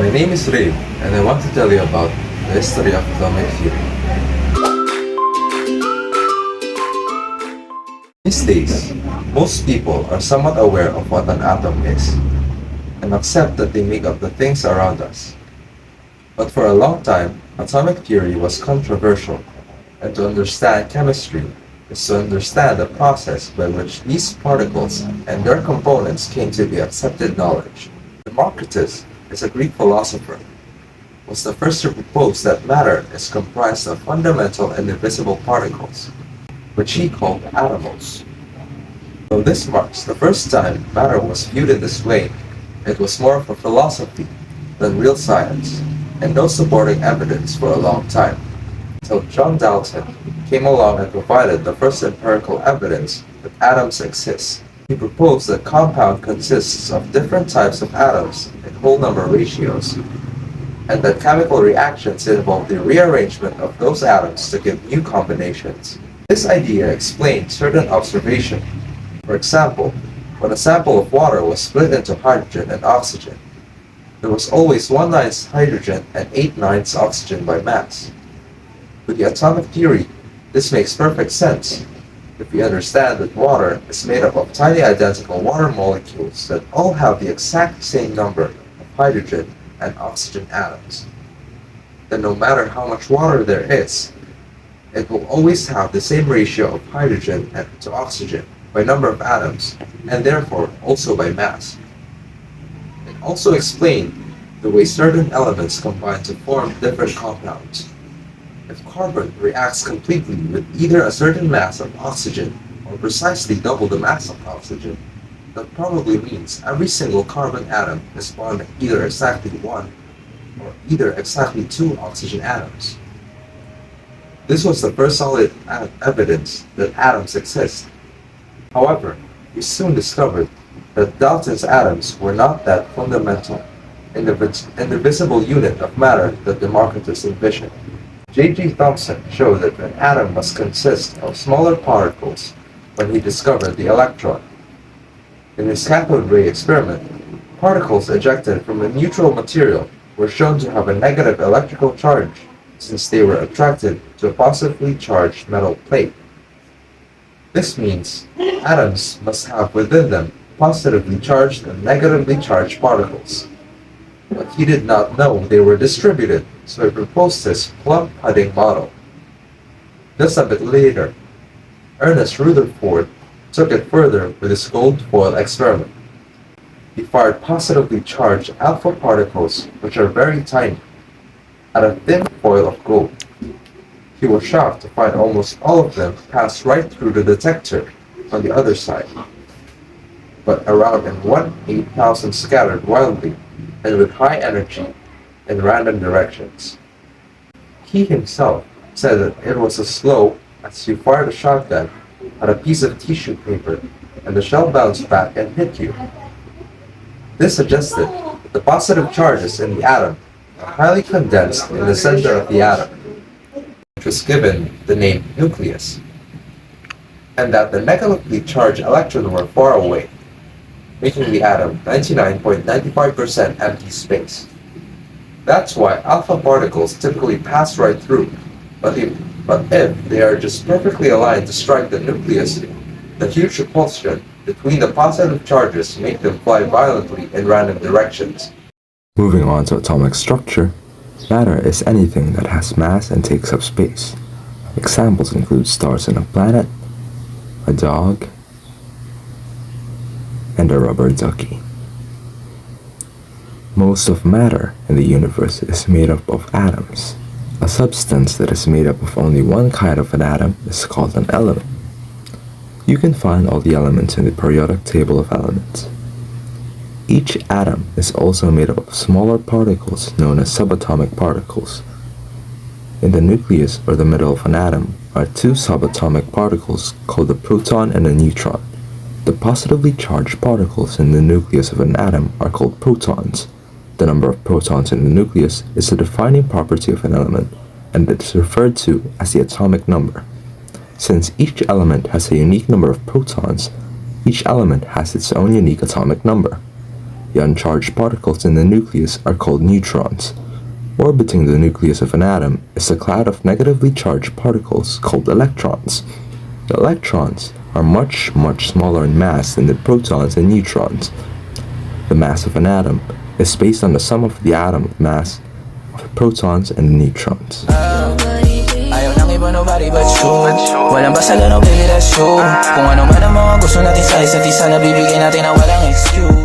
My name is Ray, and I want to tell you about the history of atomic theory. These days, most people are somewhat aware of what an atom is, and accept that they make up the things around us. But for a long time, atomic theory was controversial, and to understand chemistry is to understand the process by which these particles and their components came to be accepted knowledge. Democritus is a Greek philosopher, was the first to propose that matter is comprised of fundamental and divisible particles, which he called atomos. Though this marks the first time matter was viewed in this way, it was more of a philosophy than real science, and no supporting evidence for a long time, until John Dalton came along and provided the first empirical evidence that atoms exist. He proposed that compound consists of different types of atoms in whole number ratios, and that chemical reactions involve the rearrangement of those atoms to give new combinations. This idea explained certain observations. For example, when a sample of water was split into hydrogen and oxygen, there was always 1/9 hydrogen and 8/9 oxygen by mass. With the atomic theory, this makes perfect sense if we understand that water is made up of tiny identical water molecules that all have the exact same number of hydrogen and oxygen atoms. Then no matter how much water there is, it will always have the same ratio of hydrogen to oxygen by number of atoms, and therefore also by mass. It also explained the way certain elements combine to form different compounds. If carbon reacts completely with either a certain mass of oxygen or precisely double the mass of oxygen, that probably means every single carbon atom is bonding either exactly one or either exactly two oxygen atoms. This was the first solid evidence that atoms exist. However, we soon discovered that Dalton's atoms were not that fundamental, indivisible unit of matter that Democritus envisioned. J.G. Thomson showed that an atom must consist of smaller particles when he discovered the electron. In his cathode ray experiment, particles ejected from a neutral material were shown to have a negative electrical charge since they were attracted to a positively charged metal plate. This means atoms must have within them positively charged and negatively charged particles. But he did not know they were distributed, so he proposed his plum pudding model. Just a bit later, Ernest Rutherford took it further with his gold foil experiment. He fired positively charged alpha particles, which are very tiny, at a thin foil of gold. He was shocked to find almost all of them pass right through the detector on the other side, but around in 1/8,000 scattered wildly and with high energy in random directions. He himself said that it was as slow as you fired a shotgun at a piece of tissue paper and the shell bounced back and hit you. This suggested that the positive charges in the atom are highly condensed in the center of the atom, which was given the name nucleus, and that the negatively charged electrons were far away, making the atom 99.95% empty space. That's why alpha particles typically pass right through, but if they are just perfectly aligned to strike the nucleus, the huge repulsion between the positive charges make them fly violently in random directions. Moving on to atomic structure, matter is anything that has mass and takes up space. Examples include stars in a planet, a dog, and a rubber ducky. Most of matter in the universe is made up of atoms. A substance that is made up of only one kind of an atom is called an element. You can find all the elements in the periodic table of elements. Each atom is also made up of smaller particles known as subatomic particles. In the nucleus or the middle of an atom are two subatomic particles called a proton and a neutron. The positively charged particles in the nucleus of an atom are called protons. The number of protons in the nucleus is a defining property of an element, and it is referred to as the atomic number. Since each element has a unique number of protons, each element has its own unique atomic number. The uncharged particles in the nucleus are called neutrons. Orbiting the nucleus of an atom is a cloud of negatively charged particles called electrons. The electrons are much, much smaller in mass than the protons and neutrons. The mass of an atom is based on the sum of the atom mass of the protons and neutrons. Ayaw nang iba nobody but you. Walang basta no baby, that's you. Kung ano man ang mga gusto natin sa isa't isa, nabibigay natin na walang excuse.